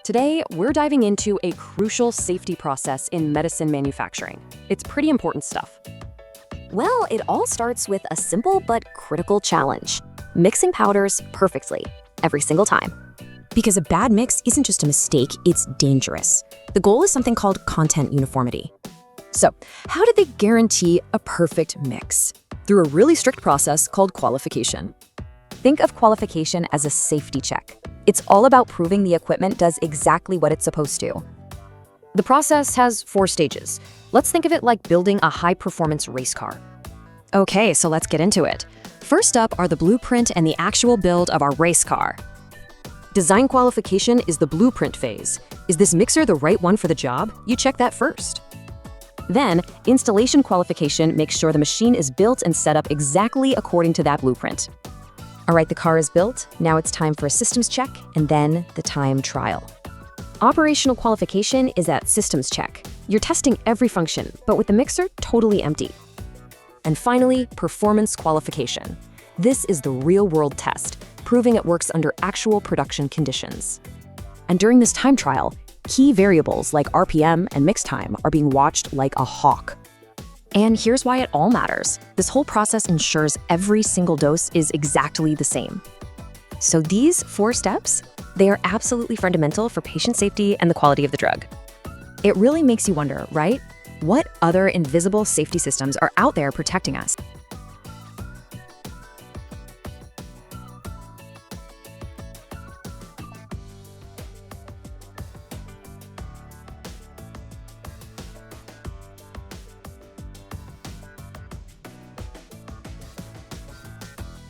Today, we're diving into a crucial safety process in medicine manufacturing. It's pretty important stuff. Well, it all starts with a simple but critical challenge: mixing powders perfectly, every single time. Because a bad mix isn't just a mistake, it's dangerous. The goal is something called content uniformity. So, how did they guarantee a perfect mix? Through a really strict process called qualification. Think of qualification as a safety check. It's all about proving the equipment does exactly what it's supposed to. The process has 4 stages. Let's think of it like building a high-performance race car. Okay, so let's get into it. First up are the blueprint and the actual build of our race car. Design qualification is the blueprint phase. Is this mixer the right one for the job? You check that first. Then, installation qualification makes sure the machine is built and set up exactly according to that blueprint. All right, the car is built. Now it's time for a systems check and then the time trial. Operational qualification is that systems check. You're testing every function, but with the mixer totally empty. And finally, performance qualification. This is the real-world test, proving it works under actual production conditions. And during this time trial, key variables like RPM and mix time are being watched like a hawk. And here's why it all matters. This whole process ensures every single dose is exactly the same. So these 4 steps, they are absolutely fundamental for patient safety and the quality of the drug. It really makes you wonder, right? What other invisible safety systems are out there protecting us?